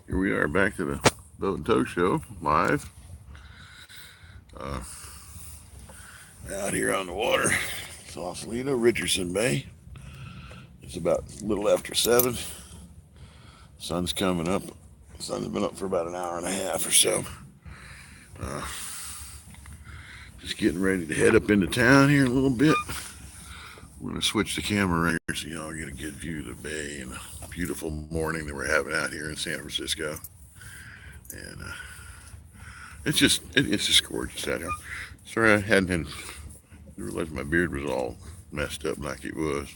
Here we are back to the Boat and Toke Show live uh, out here on the water, Sausalito, Richardson Bay. It's about a little after 7. Sun's coming up. The sun's been up for about an hour and a half or so. Uh, just getting ready to head up into town here in a little bit. We're going to switch the camera right here so y'all get a good view of the bay and the beautiful morning that we're having out here in San Francisco. And it's just gorgeous out here. Sorry I hadn't realized my beard was all messed up like it was.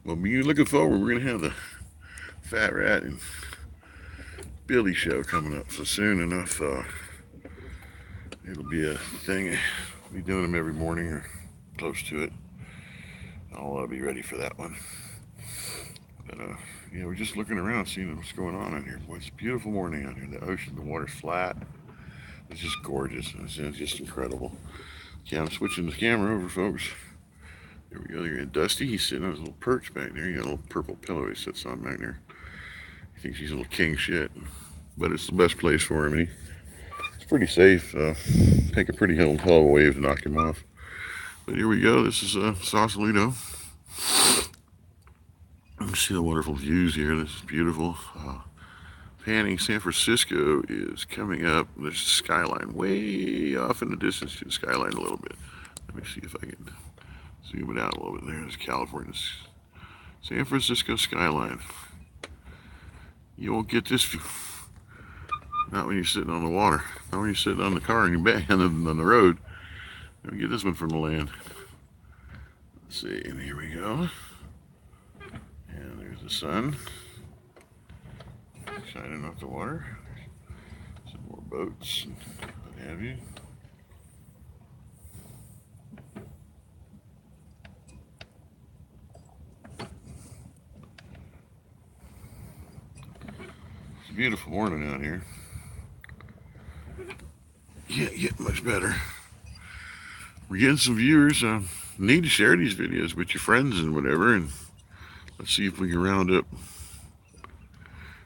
Well, be looking forward. We're gonna have the Fat Rat and Billy show coming up. So soon enough, it'll be a thing. I'll be doing them every morning or close to it. I'll be ready for that one. But yeah, we're just looking around, seeing what's going on out here. Boy, it's a beautiful morning out here. The ocean, the water's flat. It's just gorgeous. It's just incredible. Okay, I'm switching the camera over, folks. There we go. There, Dusty. He's sitting on his little perch back there. He got a little purple pillow he sits on back there. He thinks he's a little king shit, but it's the best place for him. It's pretty safe. Take a pretty hell of a wave to knock him off. But here we go. This is Sausalito. You can see the wonderful views here. This is beautiful. Panning, San Francisco is coming up. There's a skyline way off in the distance to the skyline a little bit. Let me see if I can zoom it out a little bit. There's California, San Francisco skyline. You won't get this view. Not when you're sitting on the water. Not when you're sitting on the car and you're back on the road. Let me get this one from the land. Let's see, and here we go. And there's the sun shining off the water. Some more boats and what have you. It's a beautiful morning out here. Can't get much better. We're getting some viewers. Need to share these videos with your friends and whatever, and let's see if we can round up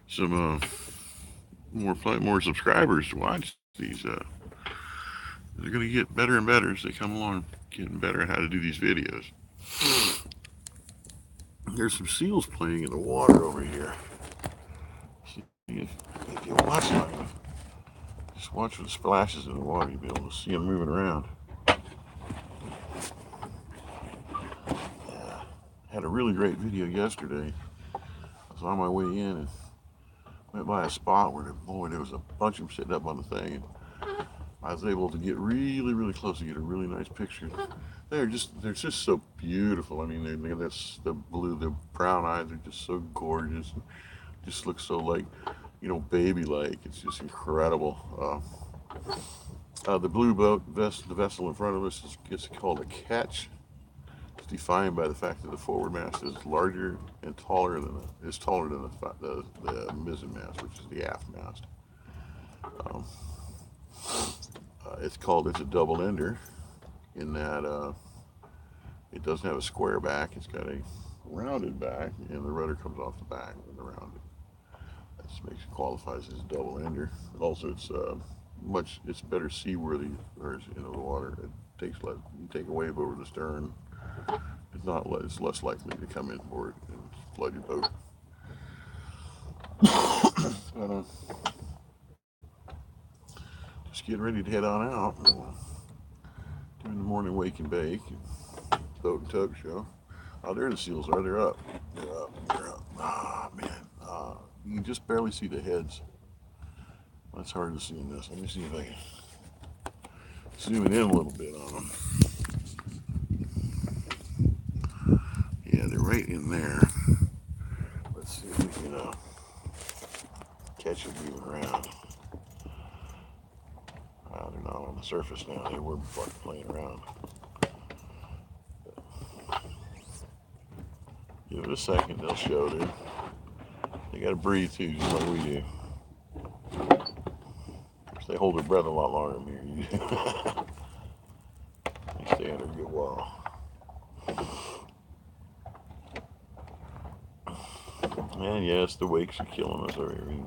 some more subscribers to watch these. They're gonna get better and better as they come along, getting better at how to do these videos. There's some seals playing in the water over here. See, if you watch long enough, just watch for the splashes in the water, you'll be able to see them moving around. Yeah. Had a really great video yesterday. I was on my way in and went by a spot where, boy, there was a bunch of them sitting up on the thing. And I was able to get really close to get a really nice picture. They're just so beautiful. I mean, that's the blue, the brown eyes are just so gorgeous. Just looks so like, baby-like. It's just incredible. The blue boat, the vessel in front of us is called a ketch. It's defined by the fact that the forward mast is larger and taller than the mizzen mast, which is the aft mast. Um, it's a double ender in that it doesn't have a square back. It's got a rounded back, and the rudder comes off the back with the rounded. That just makes it qualifies as a double ender. Also, it's better seaworthy, or the water. It takes less. You take a wave over the stern. It's less likely to come inboard and flood your boat. But, just getting ready to head on out. Doing the morning wake and bake, Boat and Toke show. Oh, there the seals are. They're up. They're up. They're up. Ah, man. You can just barely see the heads. That's hard to see in this. Let me see if I can zoom it in a little bit on them. Yeah, they're right in there. Let's see if we can catch them moving around. They're not on the surface now. They were playing around. Give it a second, they'll show, dude. They gotta breathe too, just like we do. They hold their breath a lot longer than you do. They stay under a good while. And yes, the wakes are killing us over here.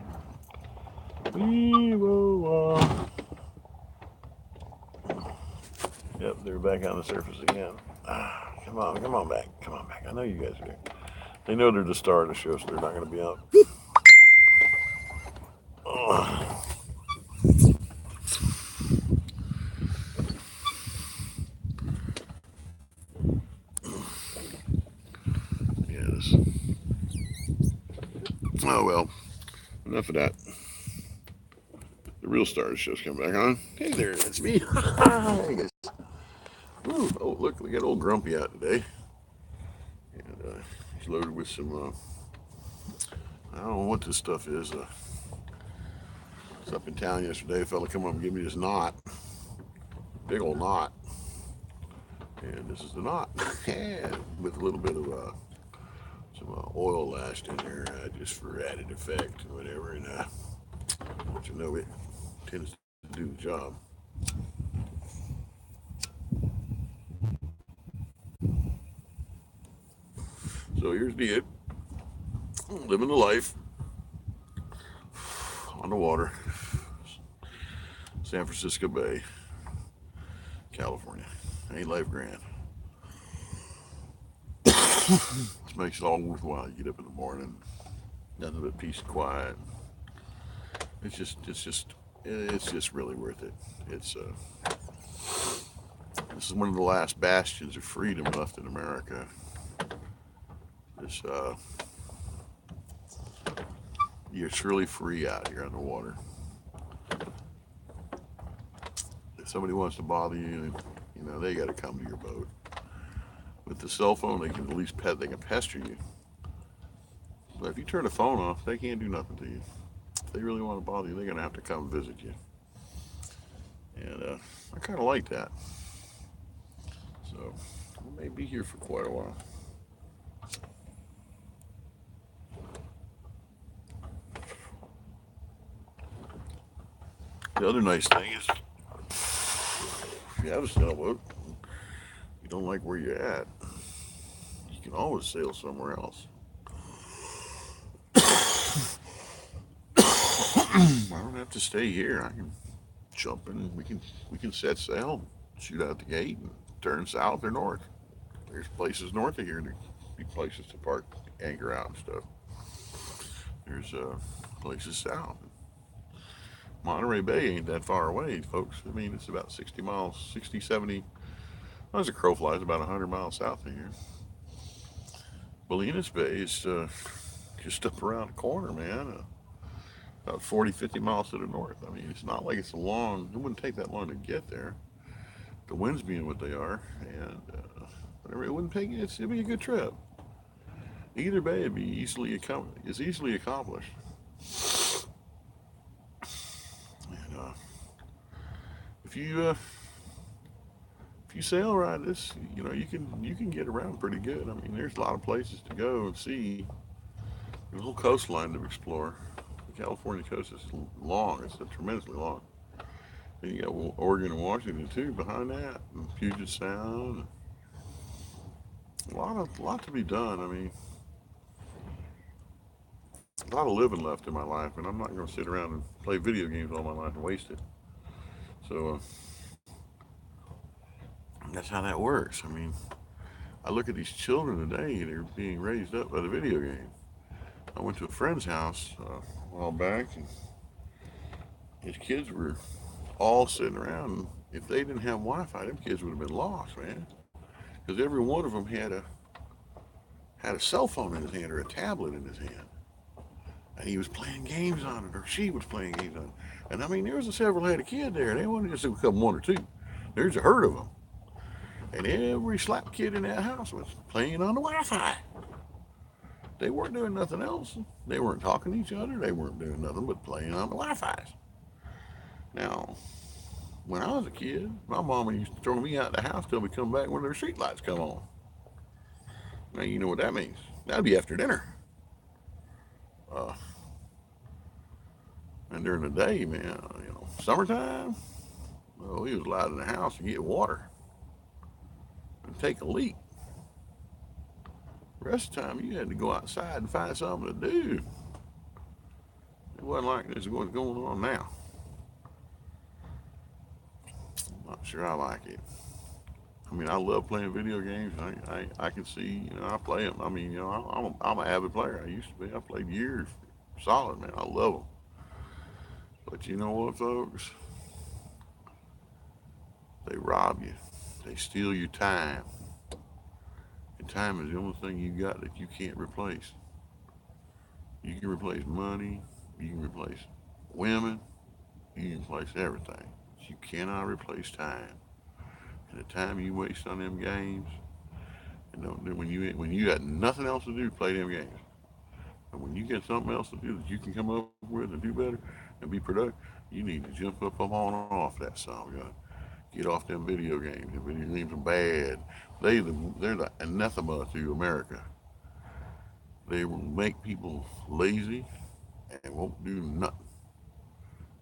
Yep, they're back on the surface again. Come on back. Come on back. I know you guys are here. They know they're the star of the show, so they're not going to be out. Oh, yes. Oh, well. Enough of that. The real star of the show's coming back on. Hey there, that's me. Hey, guys. Ooh, oh, look, we got old Grumpy out today. And he's loaded with some, I don't know what this stuff is. I was up in town yesterday. A fella come up and give me this knot. Big old knot. And this is the knot. With a little bit of some oil lashed in there just for added effect or whatever. And don't you know, it tends to do the job. So here's the it. Living the life on the water. San Francisco Bay, California. Ain't life grand. This makes it all worthwhile. You get up in the morning, nothing but peace and quiet. It's just really worth it. It's this is one of the last bastions of freedom left in America. This you're truly free out here on the water. If somebody wants to bother you, they got to come to your boat. With the cell phone, they can at least they can pester you. But if you turn the phone off, they can't do nothing to you. If they really want to bother you, they're gonna have to come visit you. And I kind of like that. So we may be here for quite a while. The other nice thing is, if you have a sailboat, you don't like where you're at, you can always sail somewhere else. I don't have to stay here. I can jump in. We can set sail, shoot out the gate, and turn south or north. There's places north of here. There's be places to park, anchor out and stuff. There's places south. Monterey Bay ain't that far away, folks. I mean, it's about 60 miles, 60, 70. Well, as a crow flies, about 100 miles south of here. Bolinas Bay is just up around the corner, man. About 40, 50 miles to the north. I mean, it's not like it's it wouldn't take that long to get there. The winds being what they are, and whatever, it wouldn't take, it'd be a good trip. Either bay would be easily accomplished. And if you if you sail right, you can get around pretty good. I mean, there's a lot of places to go and see. There's a whole coastline to explore. The California coast is long. It's tremendously long. And you got Oregon and Washington too behind that, and Puget Sound. A lot to be done. I mean, a lot of living left in my life, and I'm not going to sit around and play video games all my life and waste it. So that's how that works. I mean, I look at these children today; they're being raised up by the video game. I went to a friend's house a while back, and his kids were all sitting around. And if they didn't have Wi-Fi, them kids would have been lost, man. Because every one of them had a cell phone in his hand or a tablet in his hand, and he was playing games on it, or she was playing games on it. And I mean, there was several had a kid there. They wasn't just a couple, one or two. There's a herd of them, and every slap kid in that house was playing on the Wi-Fi. They weren't doing nothing else. They weren't talking to each other. They weren't doing nothing but playing on the Wi-Fi's. Now, when I was a kid, my mama used to throw me out the house till we come back when their street lights come on. Now you know what that means. That'd be after dinner. Uh, and during the day, man, summertime, well, we was allowed in the house to get water and take a leak. The rest of the time, you had to go outside and find something to do. It wasn't like this is what's going on now. I'm not sure I like it. I mean, I love playing video games. I can see, I play them. I mean, I'm an avid player. I used to be. I played years, solid, man. I love them. But you know what, folks? They rob you. They steal your time. And time is the only thing you got that you can't replace. You can replace money. You can replace women. You can replace everything. You cannot replace time. And the time you waste on them games, and when you got nothing else to do, play them games. And when you get something else to do that you can come up with and do better and be productive, you need to jump up on off that song gun. Get off them video games. The video games are bad. They're the anathema to America. They will make people lazy and won't do nothing.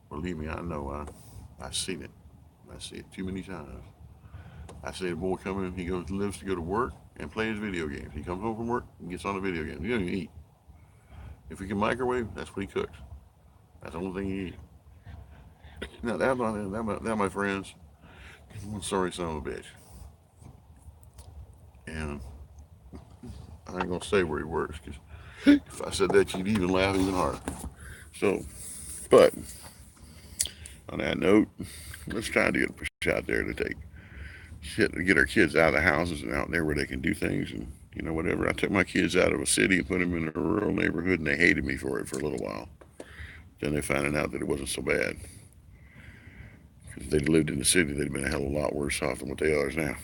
Believe me, I know. I've seen it. I see it too many times. I see a boy come in, he lives to go to work and play his video games. He comes home from work and gets on the video game. He doesn't even eat. If he can microwave, that's what he cooks. That's the only thing he eats. Now that my friends, one sorry son of a bitch. And I ain't gonna say where he works because if I said that, you'd even laugh even harder. So, but on that note, let's try to get a push out there to get our kids out of the houses and out there where they can do things and whatever. I took my kids out of a city and put them in a rural neighborhood, and they hated me for it for a little while. Then they found out that it wasn't so bad. If they'd lived in the city, they'd been a hell of a lot worse off than what they are now.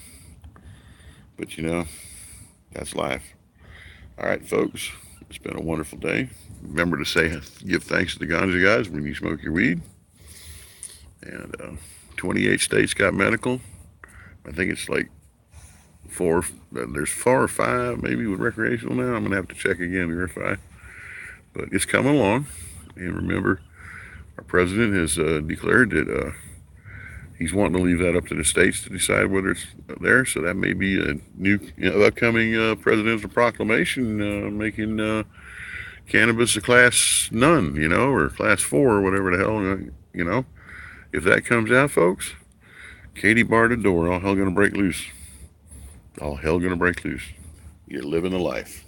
But that's life. All right, folks, it's been a wonderful day. Remember to give thanks to the ganja guys when you smoke your weed. And 28 states got medical. I think it's like there's 4 or 5 maybe with recreational now. I'm gonna have to check again to verify, but it's coming along. And remember, our president has declared that he's wanting to leave that up to the states to decide whether it's there. So that may be a new upcoming presidential proclamation making cannabis a class none, or class 4 or whatever the hell. If that comes out, folks, Katie barred the door. All hell gonna break loose. All hell gonna break loose. You're living the life.